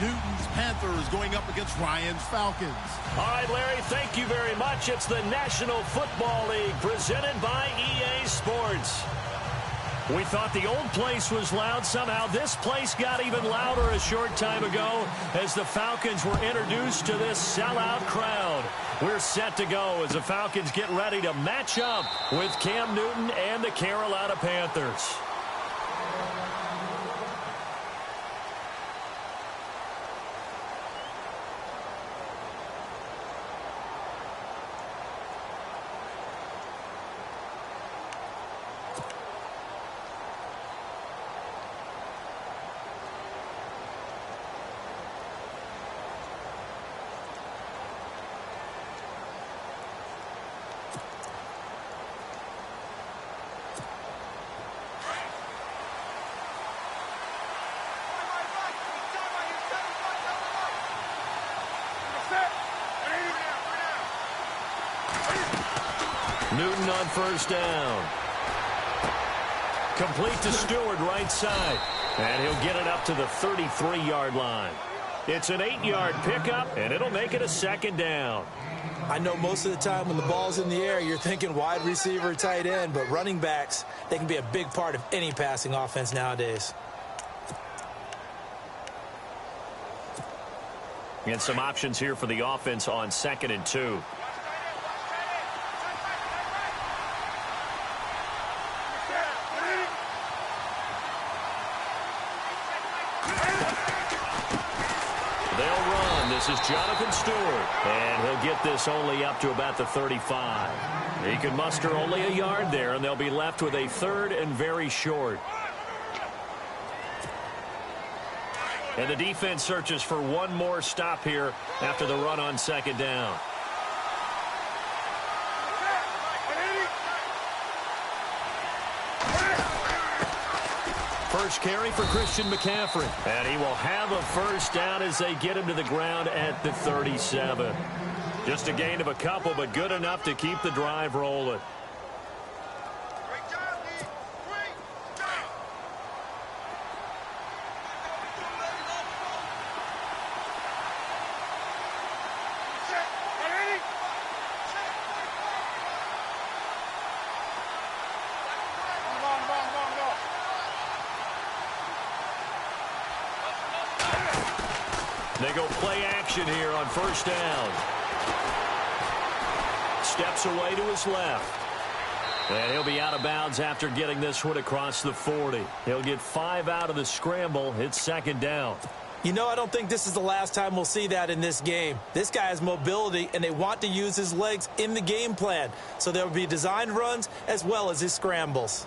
Newton's Panthers going up against Ryan's Falcons. All right, Larry, thank you very much. It's the National Football League presented by EA Sports. We thought the old place was loud. Somehow this place got even louder a short time ago as the Falcons were introduced to this sellout crowd. We're set to go as the Falcons get ready to match up with Cam Newton and the Carolina Panthers. Newton on first down. Complete to Stewart, right side. And he'll get it up to the 33-yard line. It's an 8-yard pickup, and it'll make it a second down. I know most of the time when the ball's in the air, you're thinking wide receiver, tight end, but running backs, they can be a big part of any passing offense nowadays. And some options here for the offense on 2nd and 2. This is Jonathan Stewart, and he'll get this only up to about the 35. He can muster only a yard there, and they'll be left with a 3rd and very short. And the defense searches for one more stop here after the run on 2nd down. First carry for Christian McCaffrey. And he will have a first down as they get him to the ground at the 37. Just a gain of a couple, but good enough to keep the drive rolling. They go play action here on first down. Steps away to his left. And he'll be out of bounds after getting this one across the 40. He'll get 5 out of the scramble. It's 2nd down. You know, I don't think this is the last time we'll see that in this game. This guy has mobility, and they want to use his legs in the game plan. So there will be designed runs as well as his scrambles.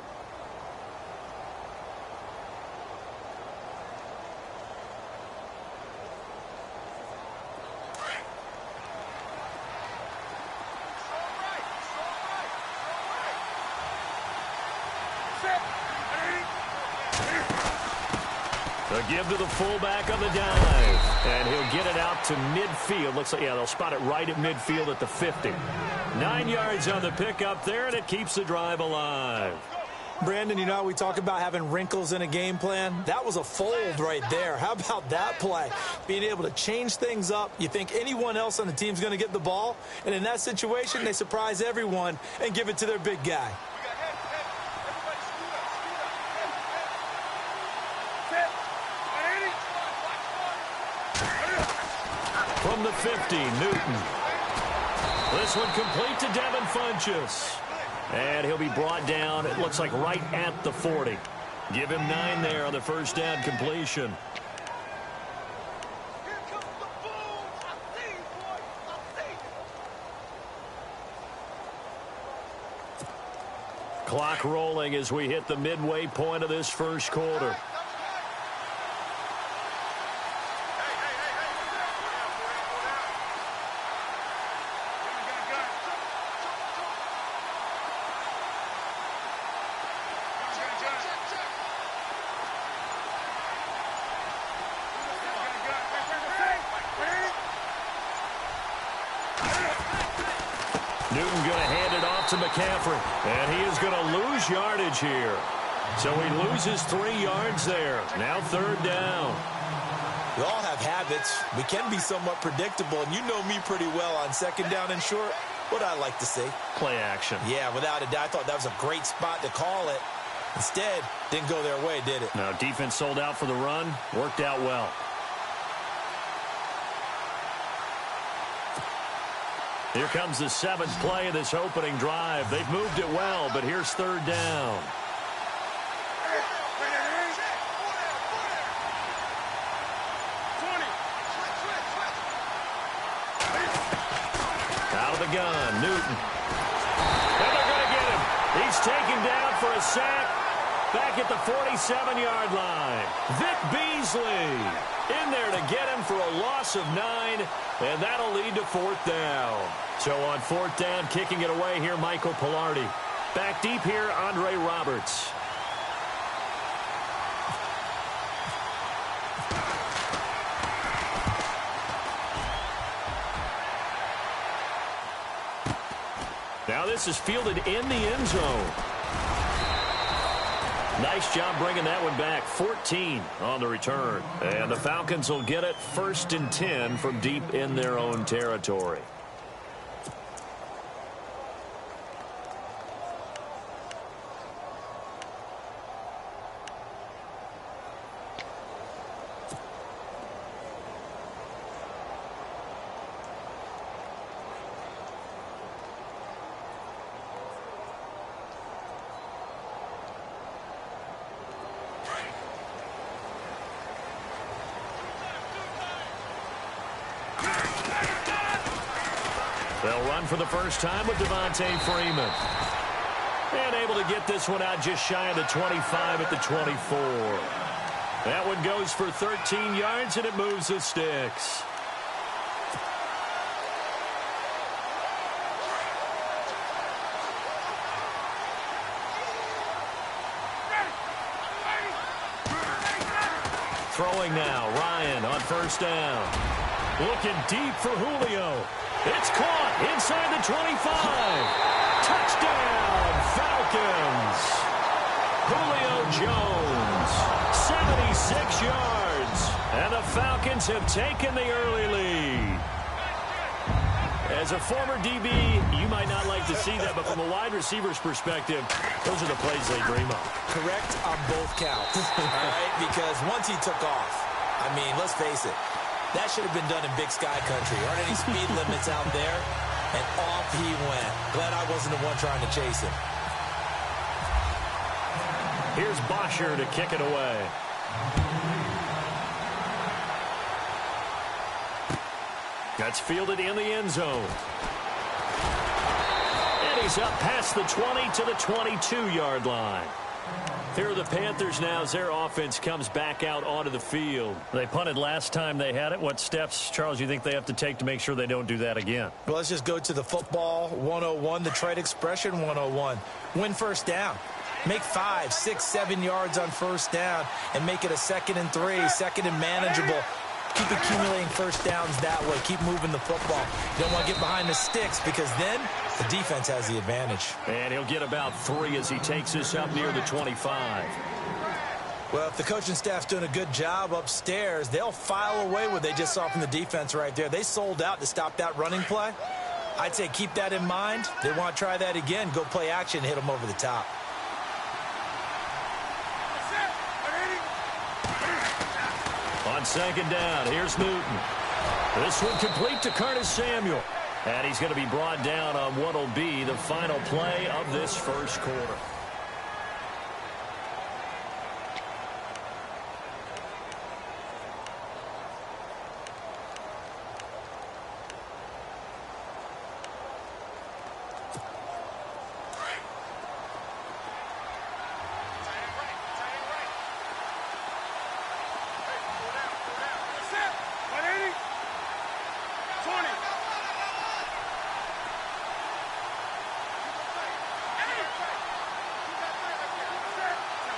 A give to the fullback on the dive. And he'll get it out to midfield. Looks like, yeah, they'll spot it right at midfield at the 50. 9 yards on the pickup there, and it keeps the drive alive. Brandon, you know how we talk about having wrinkles in a game plan? That was a fold right there. How about that play? Being able to change things up. You think anyone else on the team's going to get the ball, and in that situation, they surprise everyone and give it to their big guy. From the 50, Newton. This one complete to Devin Funchess. And he'll be brought down, it looks like right at the 40. Give him 9 there on the first down completion. Clock rolling as we hit the midway point of this first quarter. Newton going to hand it off to McCaffrey. And he is going to lose yardage here. So he loses 3 yards there. Now 3rd down. We all have habits. We can be somewhat predictable, and you know me pretty well on second down and short. What I like to see. Play action. Yeah, without a doubt. I thought that was a great spot to call it. Instead, didn't go their way, did it? No, defense sold out for the run. Worked out well. Here comes the 7th play of this opening drive. They've moved it well, but here's third down. Out of the gun, Newton. And they're going to get him. He's taken down for a sack back at the 47-yard line. Vic Beasley in there to get him for a loss of 9, and that'll lead to 4th down. So on 4th down, kicking it away here, Michael Pilardi. Back deep here, Andre Roberts. Now this is fielded in the end zone. Nice job bringing that one back. 14 on the return. And the Falcons will get it 1st and 10 from deep in their own territory. They'll run for the first time with Devontae Freeman. And able to get this one out just shy of the 25 at the 24. That one goes for 13 yards, and it moves the sticks. Throwing now, Ryan on first down. Looking deep for Julio. It's caught inside the 25. Touchdown, Falcons. Julio Jones, 76 yards. And the Falcons have taken the early lead. As a former DB, you might not like to see that, but from a wide receiver's perspective, those are the plays they dream of. Correct on both counts, all right? Because once he took off, I mean, let's face it, that should have been done in Big Sky Country. Aren't any speed limits out there? And off he went. Glad I wasn't the one trying to chase him. Here's Bosher to kick it away. That's fielded in the end zone. And he's up past the 20 to the 22-yard line. Here are the Panthers now as their offense comes back out onto the field. They punted last time they had it. What steps, Charles, you think they have to take to make sure they don't do that again? Well, let's just go to the football 101, the trade expression 101. Win first down. Make 5, 6, 7 yards on first down and make it a 2nd and 3, 2nd and manageable. Keep accumulating first downs that way. Keep moving the football. You don't want to get behind the sticks because then the defense has the advantage. And he'll get about 3 as he takes this up near the 25. Well, if the coaching staff's doing a good job upstairs, they'll file away what they just saw from the defense right there. They sold out to stop that running play. I'd say keep that in mind. They want to try that again. Go play action, hit them over the top. On second down, here's Newton. This one complete to Curtis Samuel. And he's going to be brought down on what will be the final play of this first quarter.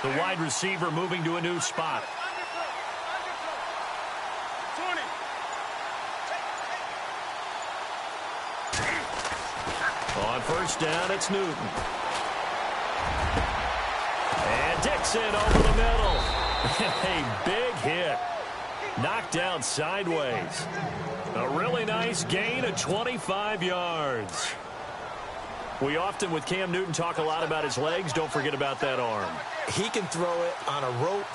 The wide receiver moving to a new spot. On first down, it's Newton. And Dixon over the middle. A big hit. Knocked down sideways. A really nice gain of 25 yards. We often, with Cam Newton, talk a lot about his legs. Don't forget about that arm. He can throw it on a rope.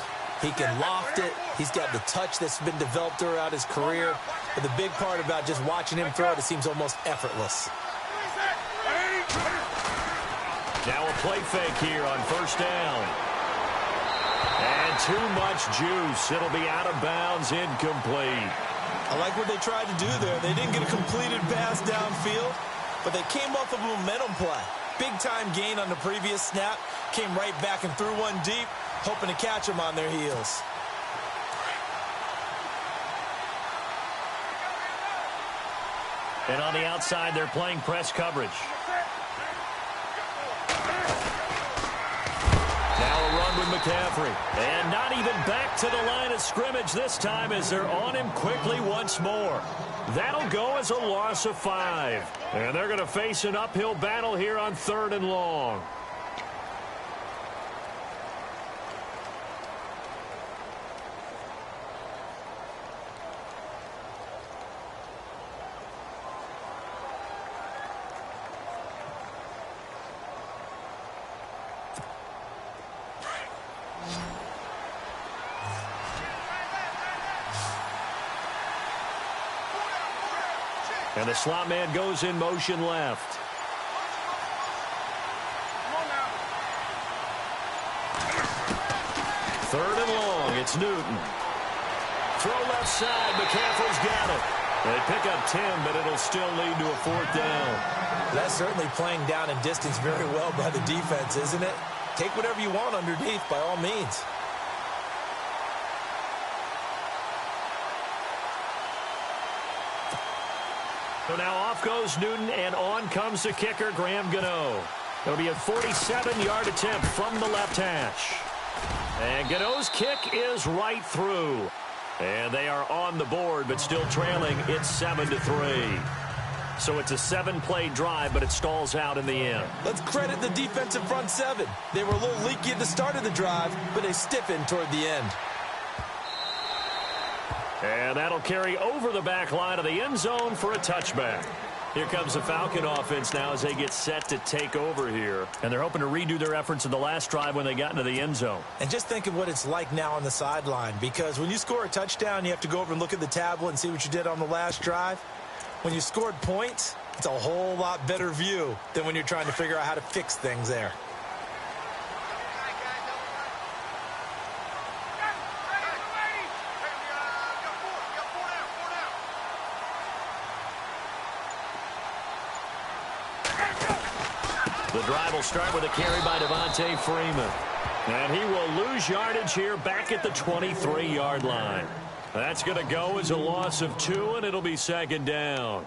He can loft it. He's got the touch that's been developed throughout his career. But the big part about just watching him throw it seems almost effortless. Now a play fake here on first down. And too much juice. It'll be out of bounds, incomplete. I like what they tried to do there. They didn't get a completed pass downfield, but they came off of a momentum play. Big-time gain on the previous snap. Came right back and threw one deep, hoping to catch them on their heels. And on the outside, they're playing press coverage. Now a run with McCaffrey. And not even back to the line of scrimmage this time as they're on him quickly once more. That'll go as a loss of 5. And they're going to face an uphill battle here on 3rd and long. And the slot man goes in motion left. Third and long, it's Newton. Throw left side, McCaffrey's got it. They pick up 10, but it'll still lead to a 4th down. That's certainly playing down in distance very well by the defense, isn't it? Take whatever you want underneath, by all means. So now off goes Newton, and on comes the kicker, Graham Gano. It'll be a 47-yard attempt from the left hash. And Gano's kick is right through. And they are on the board, but still trailing. It's 7-3. So it's a 7-play drive, but it stalls out in the end. Let's credit the defensive front 7. They were a little leaky at the start of the drive, but they stiffened toward the end. And that'll carry over the back line of the end zone for a touchback. Here comes the Falcon offense now as they get set to take over here. And they're hoping to redo their efforts in the last drive when they got into the end zone. And just think of what it's like now on the sideline, because when you score a touchdown, you have to go over and look at the tablet and see what you did on the last drive. When you scored points, it's a whole lot better view than when you're trying to figure out how to fix things there. The drive will start with a carry by Devontae Freeman. And he will lose yardage here back at the 23-yard line. That's going to go as a loss of 2, and it'll be 2nd down.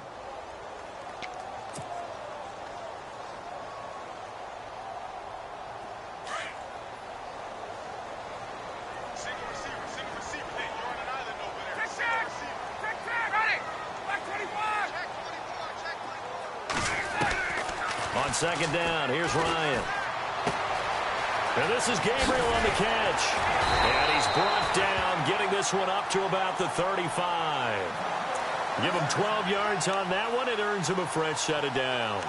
On 2nd down, here's Ryan. And this is Gabriel on the catch. And he's brought down, getting this one up to about the 35. Give him 12 yards on that one. It earns him a fresh set of downs.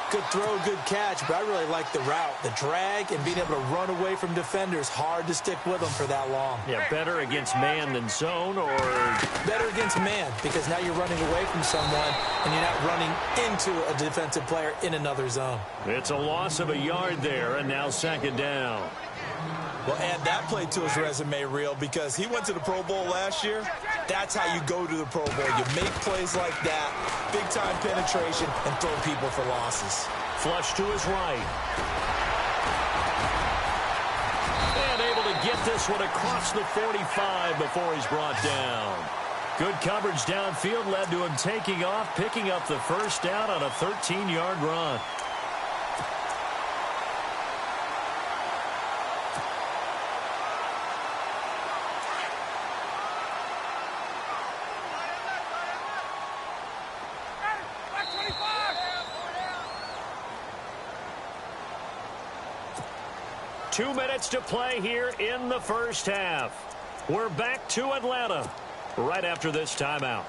Good throw, good catch, but I really like the route. The drag and being able to run away from defenders. Hard to stick with them for that long. Yeah, better against man than zone, or? Better against man, because now you're running away from someone and you're not running into a defensive player in another zone. It's a loss of a yard there, and now 2nd down. Well, add that play to his resume reel, because he went to the Pro Bowl last year. That's how you go to the Pro Bowl. You make plays like that, big-time penetration, and throw people for losses. Flush to his right. And able to get this one across the 45 before he's brought down. Good coverage downfield led to him taking off, picking up the first down on a 13-yard run. Two minutes to play here in the first half. We're back to Atlanta right after this timeout.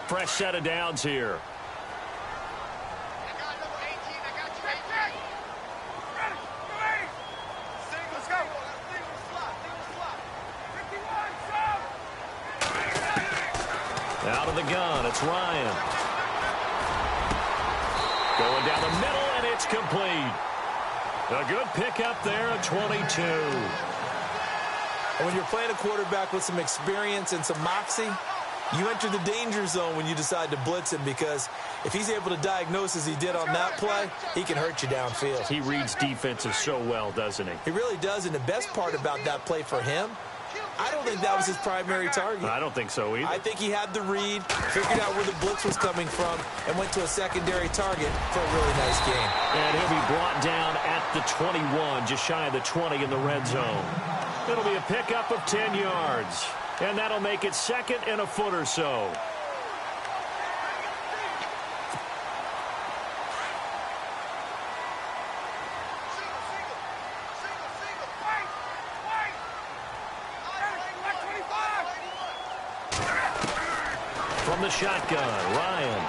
Fresh set of downs here. Out of the gun, it's Ryan. Going down the middle, and it's complete. A good pickup there at 22. When you're playing a quarterback with some experience and some moxie, you enter the danger zone when you decide to blitz him, because if he's able to diagnose as he did on that play, he can hurt you downfield. He reads defenses so well, doesn't he? He really does, and the best part about that play for him, I don't think that was his primary target. I don't think so either. I think he had the read, figured out where the blitz was coming from, and went to a secondary target for a really nice game. And he'll be brought down at the 21, just shy of the 20 in the red zone. It'll be a pickup of 10 yards. And that'll make it second and a foot or so. From the shotgun, Ryan.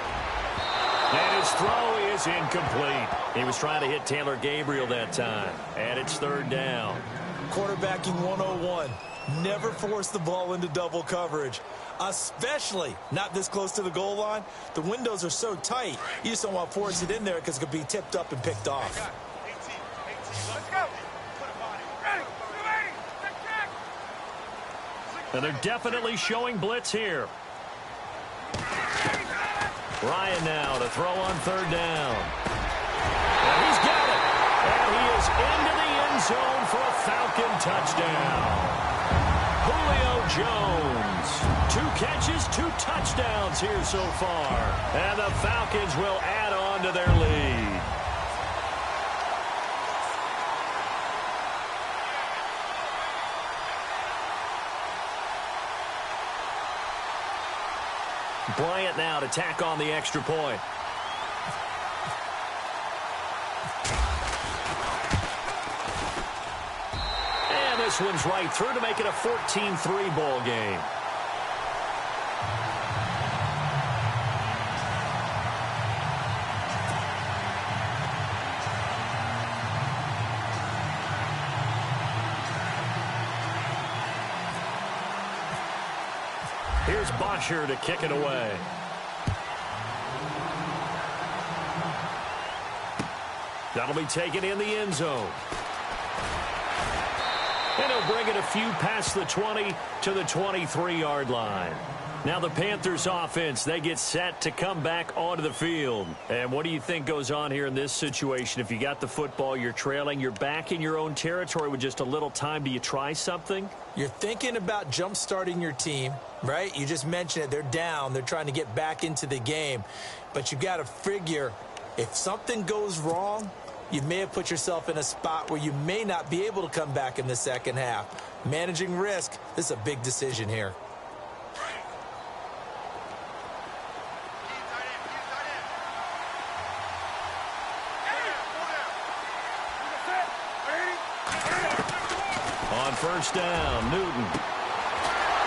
And his throw is incomplete. He was trying to hit Taylor Gabriel that time. And it's third down. Quarterbacking 101. Never force the ball into double coverage, especially not this close to the goal line. The windows are so tight, you just don't want to force it in there because it could be tipped up and picked off. And they're definitely showing blitz here. Ryan now to throw on third down. And he's got it. And he is into the end zone for a Falcon touchdown. Julio Jones. 2 catches, 2 touchdowns here so far. And the Falcons will add on to their lead. Bryant now to tack on the extra point. And this one's right through to make it a 14-3 ball game. Here's Bosher to kick it away. That'll be taken in the end zone. And he'll bring it a few past the 20 to the 23-yard line. Now the Panthers offense, they get set to come back onto the field. And what do you think goes on here in this situation? If you got the football, you're trailing, you're back in your own territory with just a little time. Do you try something? You're thinking about jump-starting your team, right? You just mentioned it. They're down. They're trying to get back into the game. But you got to figure, if something goes wrong, you may have put yourself in a spot where you may not be able to come back in the second half. Managing risk, this is a big decision here. On first down, Newton.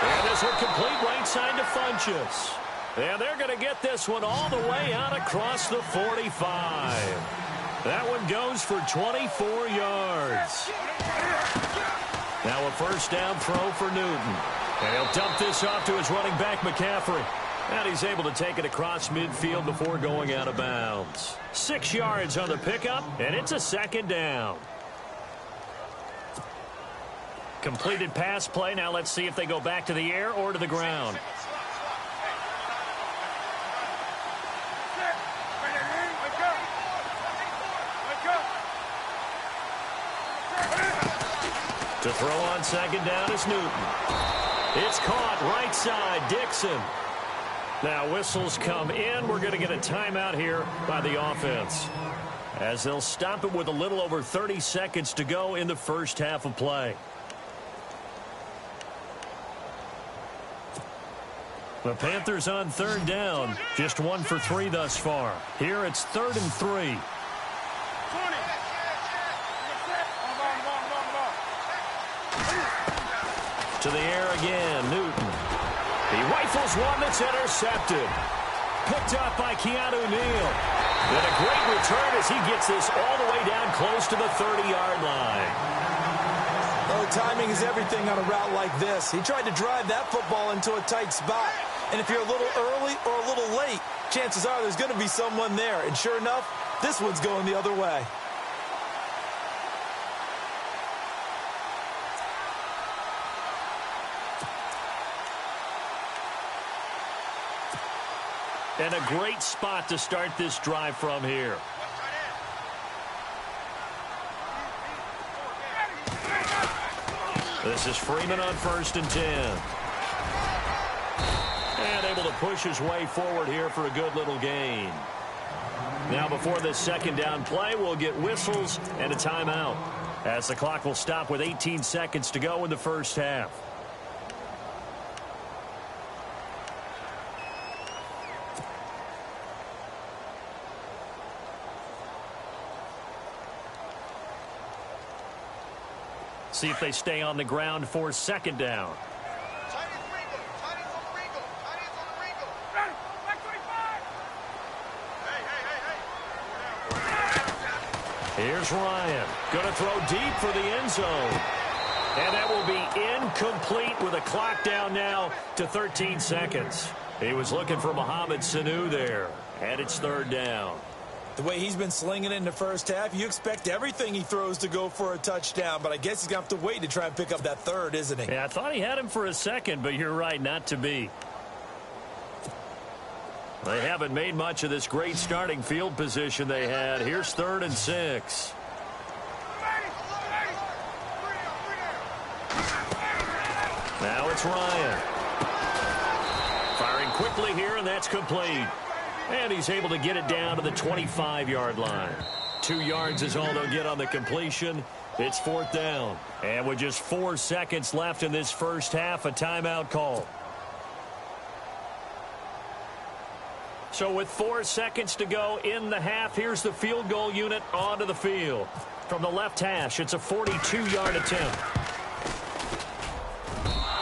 And this one complete right side to Funchess. And they're going to get this one all the way out across the 45. That one goes for 24 yards. Now a first down throw for Newton. And he'll dump this off to his running back, McCaffrey. And he's able to take it across midfield before going out of bounds. 6 yards on the pickup, and it's a second down. Completed pass play. Now let's see if they go back to the air or to the ground. To throw on second down is Newton. It's caught right side, Dixon. Now whistles come in. We're going to get a timeout here by the offense, as they'll stop it with a little over 30 seconds to go in the first half of play. The Panthers on third down. Just 1 for 3 thus far. Here it's 3rd and 3. To the air again, Newton. He rifles one that's intercepted. Picked up by Keanu Neal. And a great return as he gets this all the way down close to the 30-yard line. Oh, timing is everything on a route like this. He tried to drive that football into a tight spot. And if you're a little early or a little late, chances are there's going to be someone there. And sure enough, this one's going the other way. And a great spot to start this drive from here. This is Freeman on 1st and 10. And able to push his way forward here for a good little gain. Now before this second down play, we'll get whistles and a timeout, as the clock will stop with 18 seconds to go in the first half. See if they stay on the ground for second down. Here's Ryan. Going to throw deep for the end zone. And that will be incomplete with a clock down now to 13 seconds. He was looking for Mohamed Sanu there. And it's third down. The way he's been slinging it in the first half, you expect everything he throws to go for a touchdown, but I guess he's going to have to wait to try and pick up that third, isn't he? Yeah, I thought he had him for a second, but you're right, not to be. They haven't made much of this great starting field position they had. Here's 3rd and 6. Now it's Ryan. Firing quickly here, and that's complete. And he's able to get it down to the 25-yard line. 2 yards is all they'll get on the completion. It's 4th down. And with just 4 seconds left in this first half, a timeout call. So with 4 seconds to go in the half, here's the field goal unit onto the field. From the left hash, it's a 42-yard attempt.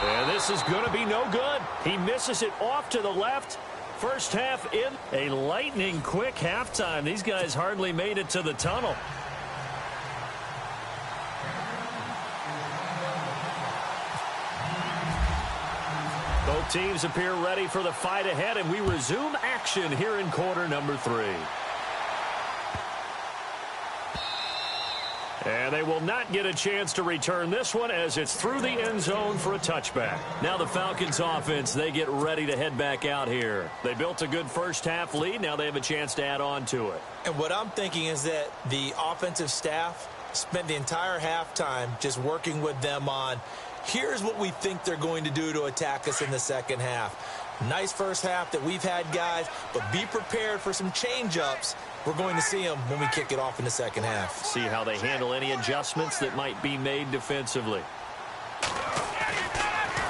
And this is going to be no good. He misses it off to the left. First half in a lightning quick halftime. These guys hardly made it to the tunnel. Both teams appear ready for the fight ahead, and we resume action here in quarter number 3. And they will not get a chance to return this one as it's through the end zone for a touchback. Now the Falcons offense, they get ready to head back out here. They built a good first half lead. Now they have a chance to add on to it. And what I'm thinking is that the offensive staff spent the entire halftime just working with them on, here's what we think they're going to do to attack us in the second half. Nice first half that we've had, guys, but be prepared for some change-ups. We're going to see them when we kick it off in the second half. See how they handle any adjustments that might be made defensively.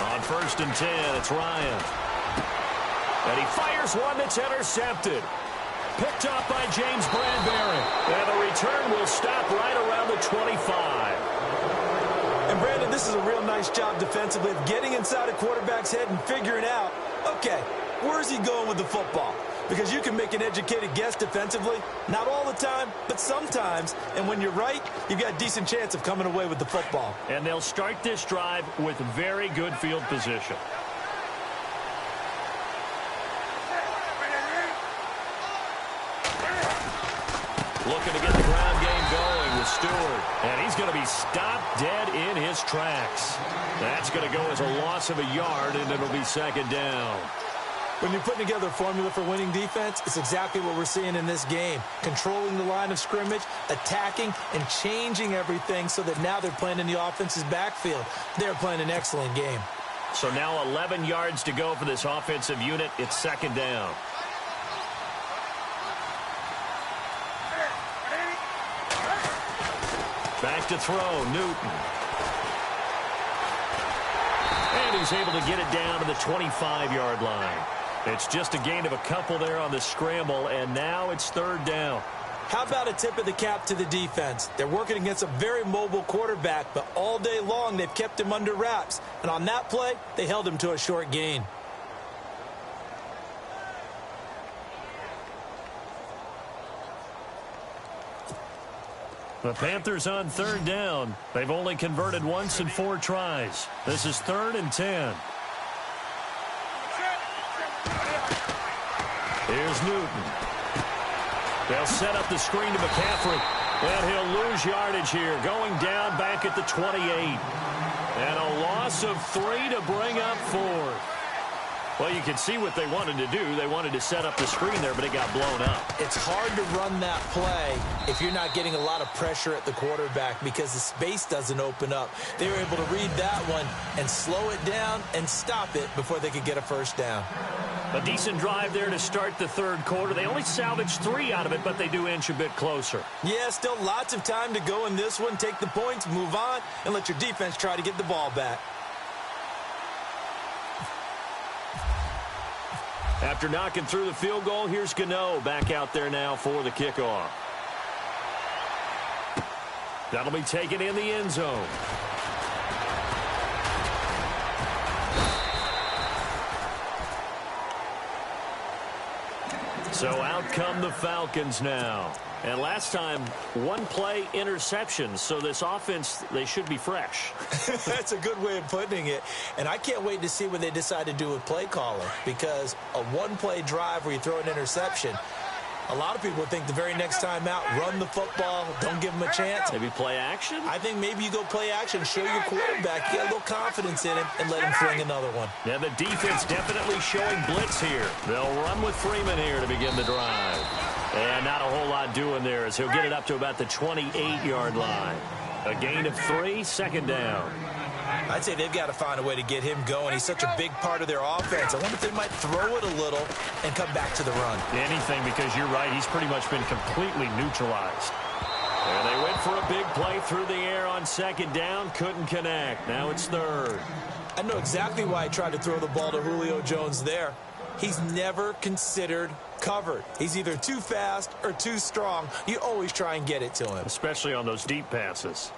On 1st and 10, it's Ryan. And he fires one that's intercepted. Picked up by James Bradbury. And the return will stop right around the 25. And, Brandon, this is a real nice job defensively of getting inside a quarterback's head and figuring out, okay, where's he going with the football? Because you can make an educated guess defensively. Not all the time, but sometimes. And when you're right, you've got a decent chance of coming away with the football. And they'll start this drive with very good field position. Looking to get the ground game going with Stewart. And he's going to be stopped dead in his tracks. That's going to go as a loss of a yard, and it'll be second down. When you're putting together a formula for winning defense, it's exactly what we're seeing in this game. Controlling the line of scrimmage, attacking, and changing everything so that now they're playing in the offense's backfield. They're playing an excellent game. So now 11 yards to go for this offensive unit. It's second down. Back to throw, Newton. And he's able to get it down to the 25-yard line. It's just a gain of a couple there on the scramble, and now it's third down. How about a tip of the cap to the defense? They're working against a very mobile quarterback, but all day long they've kept him under wraps. And on that play, they held him to a short gain. The Panthers on third down. They've only converted once in 4 tries. This is 3rd and 10. Here's Newton. They'll set up the screen to McCaffrey. And he'll lose yardage here. Going down back at the 28. And a loss of 3 to bring up 4. Well, you can see what they wanted to do. They wanted to set up the screen there, but it got blown up. It's hard to run that play if you're not getting a lot of pressure at the quarterback because the space doesn't open up. They were able to read that one and slow it down and stop it before they could get a first down. A decent drive there to start the 3rd quarter. They only salvaged 3 out of it, but they do inch a bit closer. Yeah, still lots of time to go in this one. Take the points, move on, and let your defense try to get the ball back. After knocking through the field goal, here's Gano back out there now for the kickoff. That'll be taken in the end zone. So out come the Falcons now. And last time, 1 play interception. So this offense, they should be fresh. That's a good way of putting it. And I can't wait to see what they decide to do with play calling. Because a 1-play drive where you throw an interception, a lot of people think the very next time out, run the football, don't give them a chance. Maybe play action? I think maybe you go play action, show your quarterback, get a little confidence in him, and let him fling another one. Yeah, the defense definitely showing blitz here. They'll run with Freeman here to begin the drive. And not a whole lot doing there as he'll get it up to about the 28-yard line. A gain of 3, 2nd down. I'd say they've got to find a way to get him going. He's such a big part of their offense. I wonder if they might throw it a little and come back to the run. Anything, because you're right. He's pretty much been completely neutralized. And they went for a big play through the air on 2nd down. Couldn't connect. Now it's 3rd. I know exactly why I tried to throw the ball to Julio Jones there. He's never considered covered. He's either too fast or too strong. You always try and get it to him. Especially on those deep passes.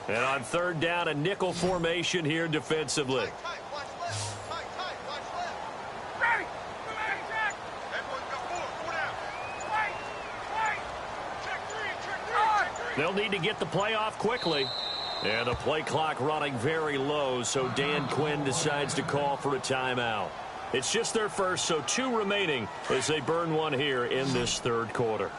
And on 3rd down, a nickel formation here defensively. They'll need to get the play off quickly. And the play clock running very low, so Dan Quinn decides to call for a timeout. It's just their first, so 2 remaining as they burn 1 here in this 3rd quarter.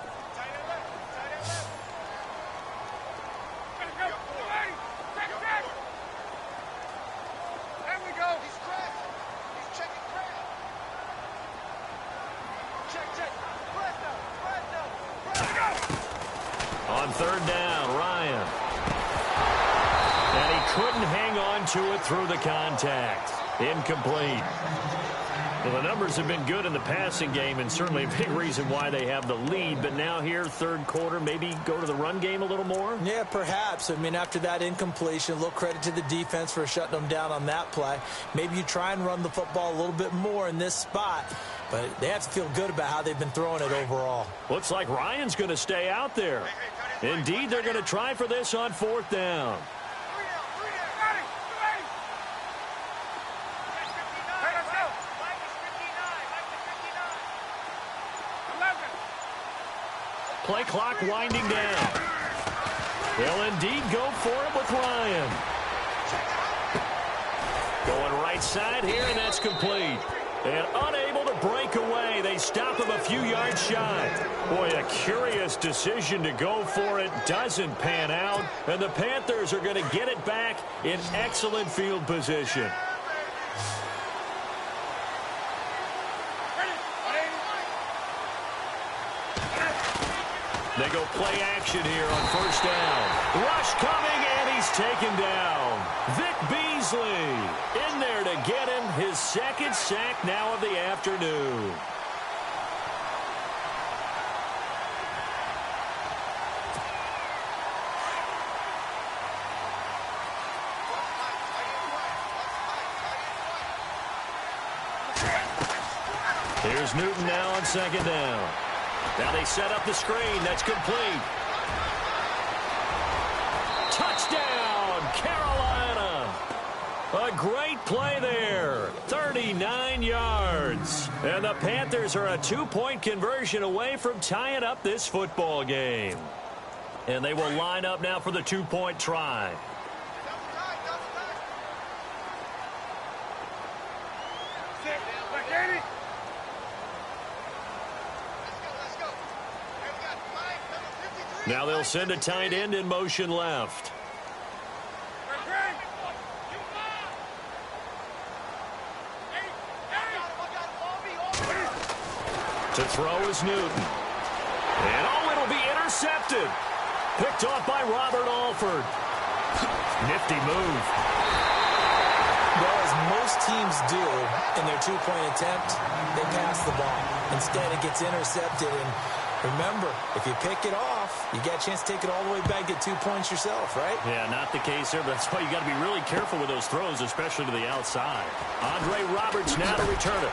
On 3rd down, Ryan. And he couldn't hang on to it through the contact. Incomplete. Well, the numbers have been good in the passing game, and certainly a big reason why they have the lead. But now here, 3rd quarter, maybe go to the run game a little more? Yeah, perhaps. I mean, after that incompletion, a little credit to the defense for shutting them down on that play. Maybe you try and run the football a little bit more in this spot. But they have to feel good about how they've been throwing it overall. Looks like Ryan's going to stay out there. Indeed, they're going to try for this on 4th down. Play clock winding down. They'll indeed go for it with Ryan. Going right side here, and that's complete. And unable to break away. They stop him a few yards shy. Boy, a curious decision to go for it. Doesn't pan out. And the Panthers are going to get it back in excellent field position. They go play action here on 1st down. Rush coming, and he's taken down. Vic Beasley in there to get him his 2nd sack now of the afternoon. Here's Newton now on second down. Now they set up the screen. That's complete. Touchdown, Carolina. A great play there. 39 yards. And the Panthers are a 2-point conversion away from tying up this football game. And they will line up now for the 2-point try. Now they'll send a tight end in motion left. To throw is Newton. And oh, it'll be intercepted. Picked off by Robert Alford. Nifty move. Well, as most teams do in their 2-point attempt, they pass the ball. Instead, it gets intercepted. And remember, if you pick it off, you get a chance to take it all the way back, get 2 points yourself, right? Yeah, not the case there, but that's why you got to be really careful with those throws, especially to the outside. Andre Roberts now to return it.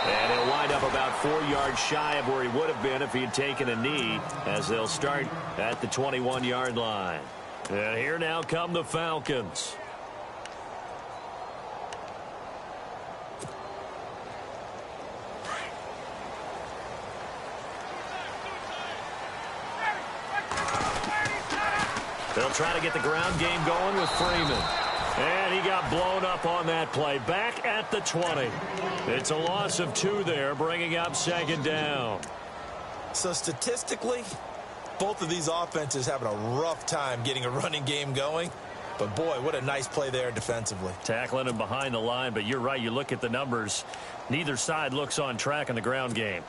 And he'll wind up about 4 yards shy of where he would have been if he had taken a knee, as they'll start at the 21-yard line. And here now come the Falcons. They'll try to get the ground game going with Freeman. And he got blown up on that play. Back at the 20. It's a loss of 2 there, bringing up second down. So statistically, both of these offenses having a rough time getting a running game going. But, boy, what a nice play there defensively. Tackling him behind the line, but you're right. You look at the numbers. Neither side looks on track in the ground game.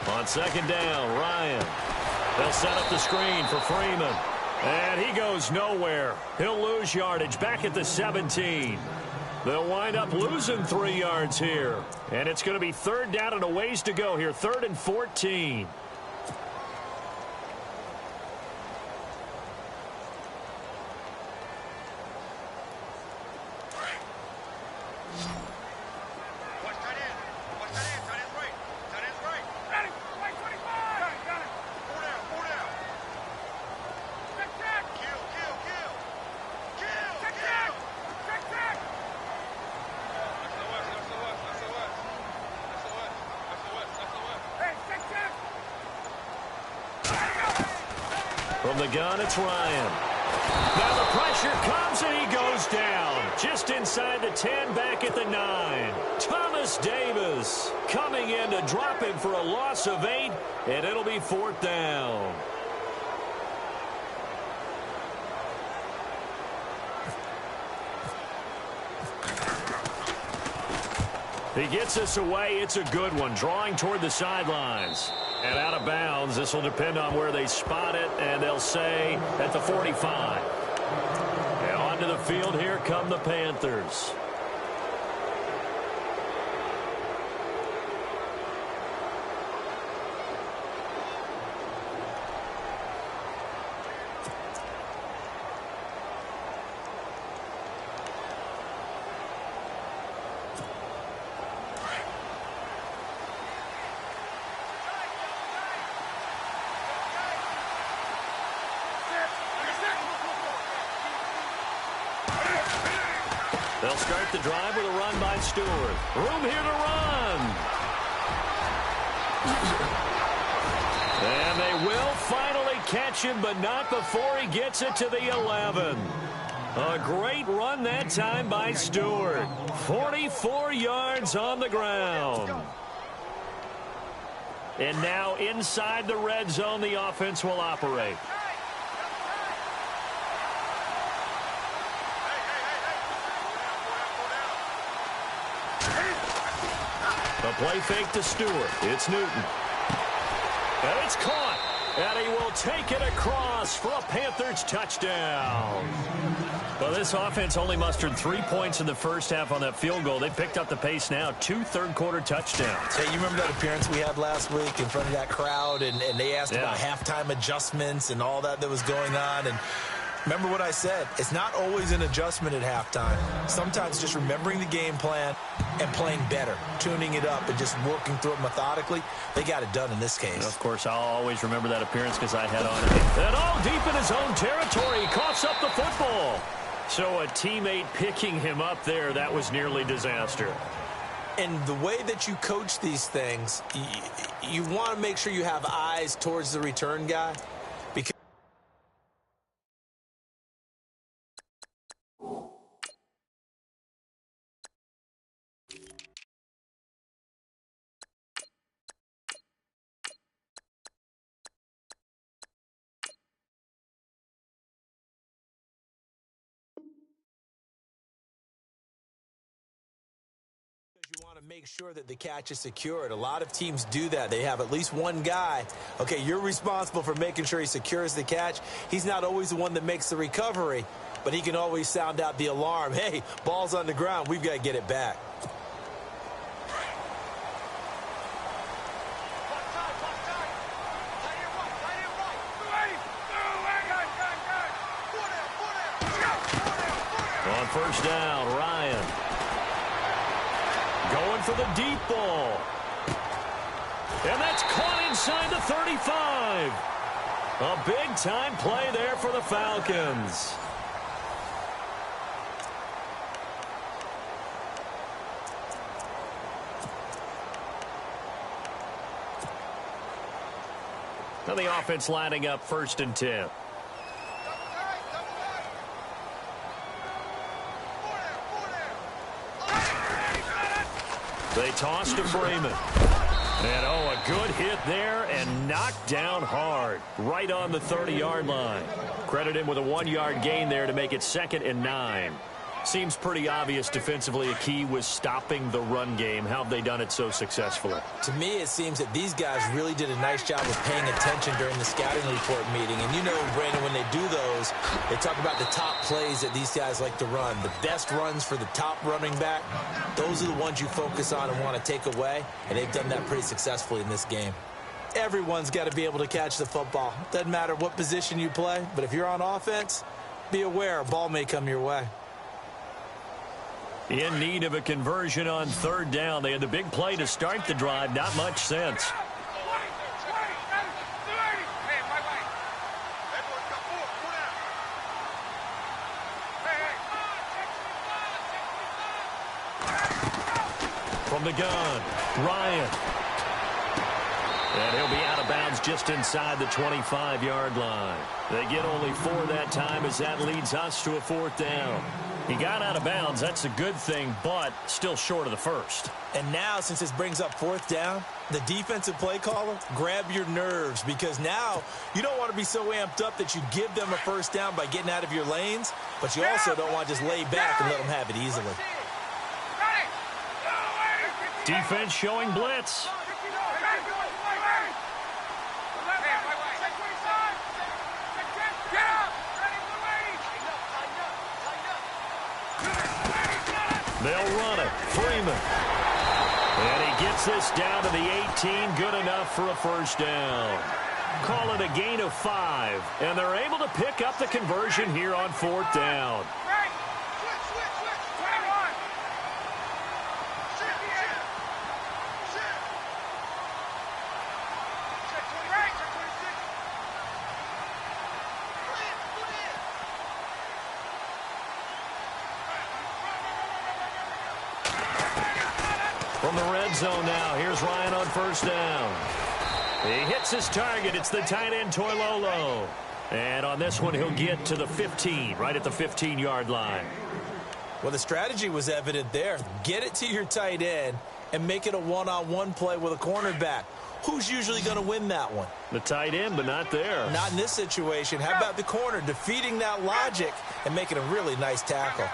On second down, Ryan. They'll set up the screen for Freeman. And he goes nowhere. He'll lose yardage back at the 17. They'll wind up losing 3 yards here. And it's going to be third down and a ways to go here. 3rd and 14. From the gun, it's Ryan. Now the pressure comes and he goes down. Just inside the 10, back at the 9. Thomas Davis coming in to drop him for a loss of 8, and it'll be 4th down. He gets us away. It's a good one. Drawing toward the sidelines. And out of bounds. This will depend on where they spot it. And they'll say at the 45. And onto the field. Here come the Panthers. They'll start the drive with a run by Stewart. Room here to run. And they will finally catch him, but not before he gets it to the 11. A great run that time by Stewart. 44 yards on the ground. And now inside the red zone, the offense will operate. The play fake to Stewart. It's Newton. And it's caught. And he will take it across for a Panthers touchdown. Well, this offense only mustered 3 points in the first half on that field goal. They picked up the pace now. 2 third-quarter touchdowns. Hey, you remember that appearance we had last week in front of that crowd, and they asked about halftime adjustments and all that was going on, and remember what I said. It's not always an adjustment at halftime. Sometimes just remembering the game plan and playing better, tuning it up and just working through it methodically. They got it done in this case. Of course, I'll always remember that appearance because I had on it. And all deep in his own territory, he coughs up the football. So a teammate picking him up there, that was nearly disaster. And the way that you coach these things, you want to make sure you have eyes towards the return guy. You want to make sure that the catch is secured. A lot of teams do that. They have at least one guy. Okay, you're responsible for making sure he secures the catch. He's not always the one that makes the recovery, but he can always sound out the alarm. Hey, ball's on the ground. We've got to get it back. On first down, Ryan. Going for the deep ball. And that's caught inside the 35. A big-time play there for the Falcons. Now the offense lining up 1st and 10. They toss to Freeman. And, a good hit there and knocked down hard. Right on the 30-yard line. Credit him with a 1-yard gain there to make it 2nd and 9. Seems pretty obvious defensively a key was stopping the run game. How have they done it so successfully? To me, it seems that these guys really did a nice job of paying attention during the scouting report meeting. And you know, Brandon, when they do those, they talk about the top plays that these guys like to run. The best runs for the top running back, those are the ones you focus on and want to take away. And they've done that pretty successfully in this game. Everyone's got to be able to catch the football. Doesn't matter what position you play, but if you're on offense, be aware a ball may come your way. In need of a conversion on 3rd down. They had the big play to start the drive. Not much sense. From the gun, Ryan. And he'll be out of bounds just inside the 25-yard line. They get only 4 that time as that leads us to a 4th down. He got out of bounds. That's a good thing, but still short of the 1st. And now, since this brings up 4th down, the defensive play caller, grab your nerves, because now you don't want to be so amped up that you give them a 1st down by getting out of your lanes, but you also don't want to just lay back and let them have it easily. Defense showing blitz. They'll run it. Freeman. And he gets this down to the 18. Good enough for a 1st down. Call it a gain of 5. And they're able to pick up the conversion here on 4th down. From the red zone now, here's Ryan on 1st down. He hits his target. It's the tight end, Toilolo. And on this one, he'll get to the 15, right at the 15-yard line. Well, the strategy was evident there. Get it to your tight end and make it a one-on-one play with a cornerback. Who's usually going to win that one? The tight end, but not there. Not in this situation. How about the corner defeating that logic and making a really nice tackle?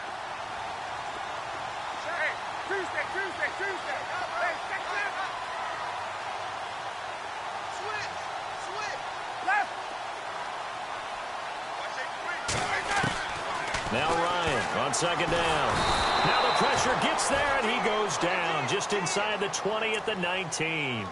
Now Ryan on second down. Now the pressure gets there, and he goes down just inside the 20 at the 19.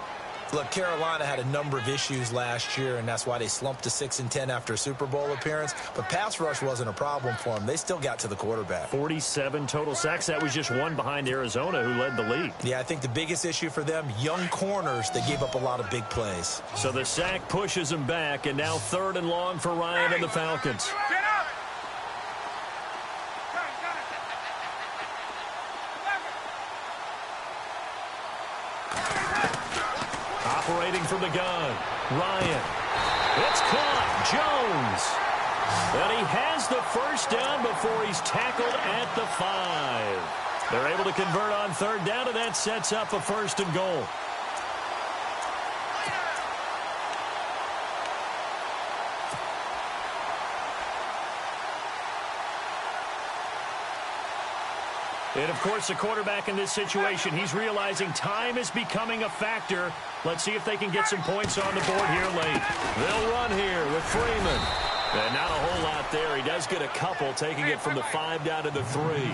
Look, Carolina had a number of issues last year, and that's why they slumped to 6-10 after a Super Bowl appearance. But pass rush wasn't a problem for them. They still got to the quarterback. 47 total sacks. That was just one behind Arizona, who led the league. Yeah, I think the biggest issue for them, young corners that gave up a lot of big plays. So the sack pushes them back, and now 3rd and long for Ryan and the Falcons. Operating from the gun, Ryan. It's caught, Jones. And he has the first down before he's tackled at the 5. They're able to convert on 3rd down, and that sets up a 1st and goal. And, of course, the quarterback in this situation, he's realizing time is becoming a factor. Let's see if they can get some points on the board here late. They'll run here with Freeman. And not a whole lot there. He does get a couple, taking it from the 5 down to the 3.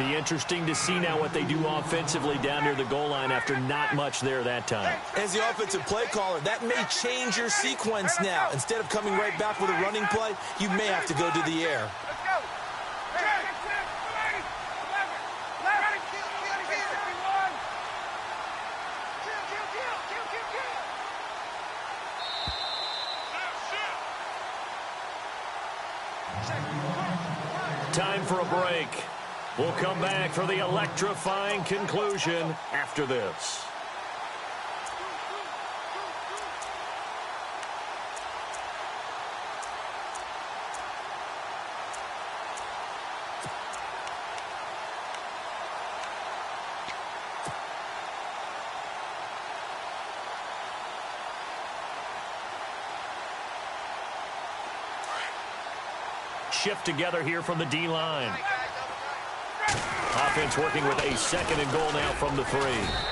Be interesting to see now what they do offensively down near the goal line after not much there that time. As the offensive play caller, that may change your sequence now. Instead of coming right back with a running play, you may have to go to the air. Time for a break. We'll come back for the electrifying conclusion after this. Shift together here from the D-line. Offense working with a 2nd and goal now from the 3.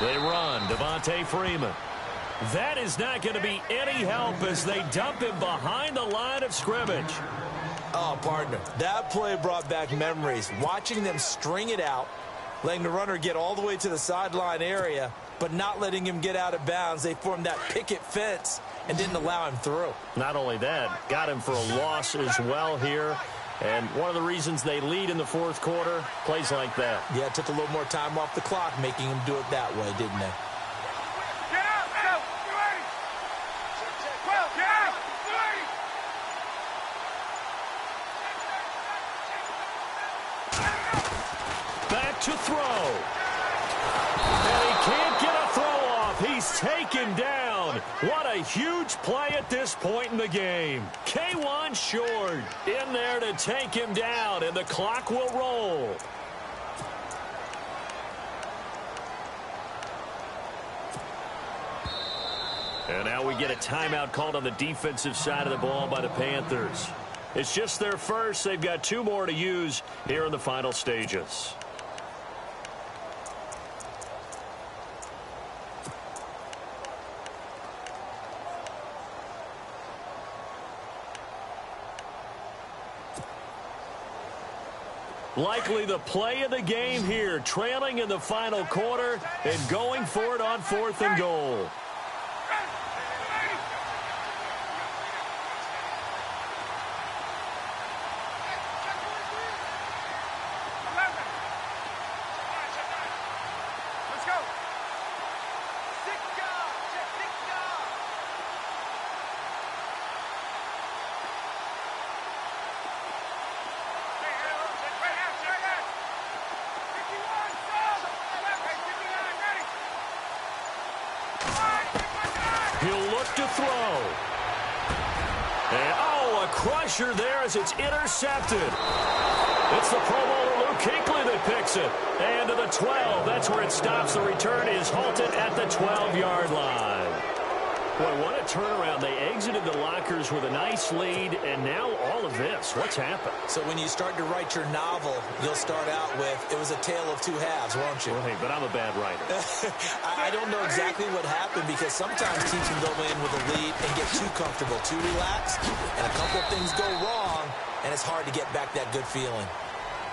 They run. Devontae Freeman. That is not going to be any help as they dump him behind the line of scrimmage. Oh, partner, that play brought back memories. Watching them string it out, letting the runner get all the way to the sideline area, but not letting him get out of bounds. They formed that picket fence and didn't allow him through. Not only that, got him for a loss as well here. And one of the reasons they lead in the 4th quarter, plays like that. Yeah, it took a little more time off the clock, making him do it that way, didn't they? Back to throw. And he can't get a throw off. He's taken down. What a huge play at this point in the game. K1 Short in there to take him down, and the clock will roll. And now we get a timeout called on the defensive side of the ball by the Panthers. It's just their first. They've got 2 more to use here in the final stages. Likely the play of the game here, trailing in the final quarter and going for it on 4th and goal. To throw. And, a crusher there as it's intercepted. It's the Pro Bowler Luke Kuechly that picks it. And to the 12, that's where it stops. The return is halted at the 12-yard line. Boy, what a turnaround. They exited the lockers with a nice lead, and now all of this. What's happened? So when you start to write your novel, you'll start out with, it was a tale of 2 halves, won't you? Right, but I'm a bad writer. I don't know exactly what happened, because sometimes teams can go in with a lead and get too comfortable, too relaxed, and a couple of things go wrong, and it's hard to get back that good feeling.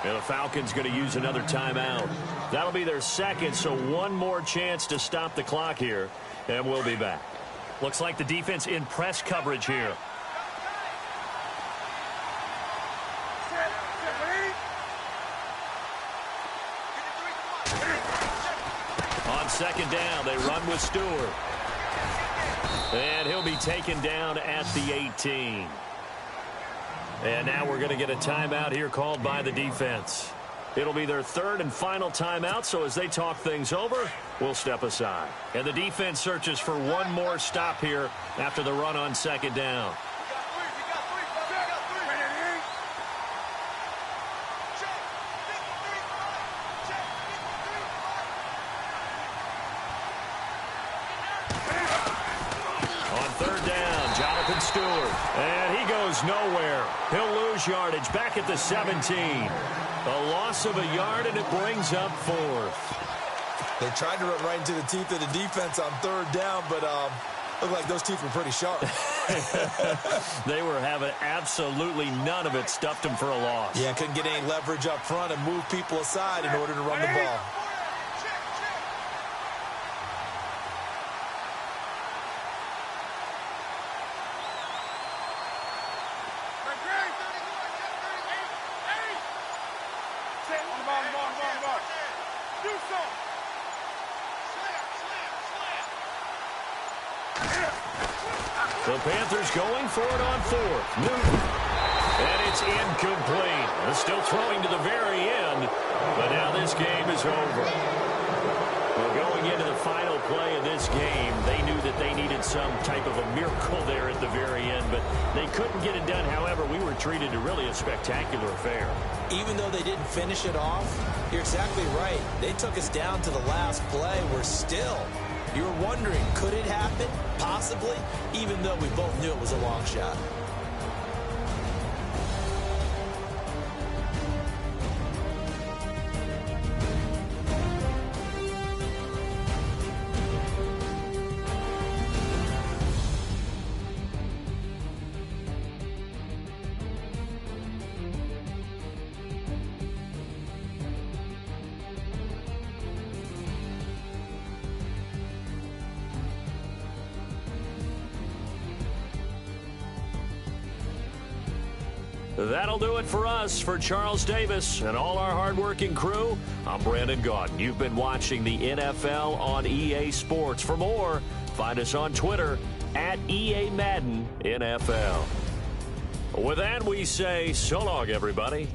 And the Falcons going to use another timeout. That'll be their second, so one more chance to stop the clock here, and we'll be back. Looks like the defense in press coverage here. On second down, they run with Stewart. And he'll be taken down at the 18. And now we're going to get a timeout here called by the defense. It'll be their third and final timeout, so as they talk things over, we'll step aside. And the defense searches for one more stop here after the run on second down. Stewart, and he goes nowhere. He'll lose yardage back at the 17. A loss of a yard, and it brings up fourth. They tried to run right into the teeth of the defense on third down, but looked like those teeth were pretty sharp. They were having absolutely none of it. Stuffed them for a loss. Yeah, couldn't get any leverage up front and move people aside in order to run the ball. The Panthers going for it on fourth. Newton. And it's incomplete. They're still throwing to the very end, but now this game is over. Well, going into the final play of this game, they knew that they needed some type of a miracle there at the very end, but they couldn't get it done. However, we were treated to really a spectacular affair. Even though they didn't finish it off, you're exactly right. They took us down to the last play. We're still... You were wondering, could it happen? Possibly, even though we both knew it was a long shot. That'll do it for us. For Charles Davis and all our hardworking crew, I'm Brandon Gaudin. You've been watching the NFL on EA Sports. For more, find us on Twitter at EA Madden NFL. With that, we say so long, everybody.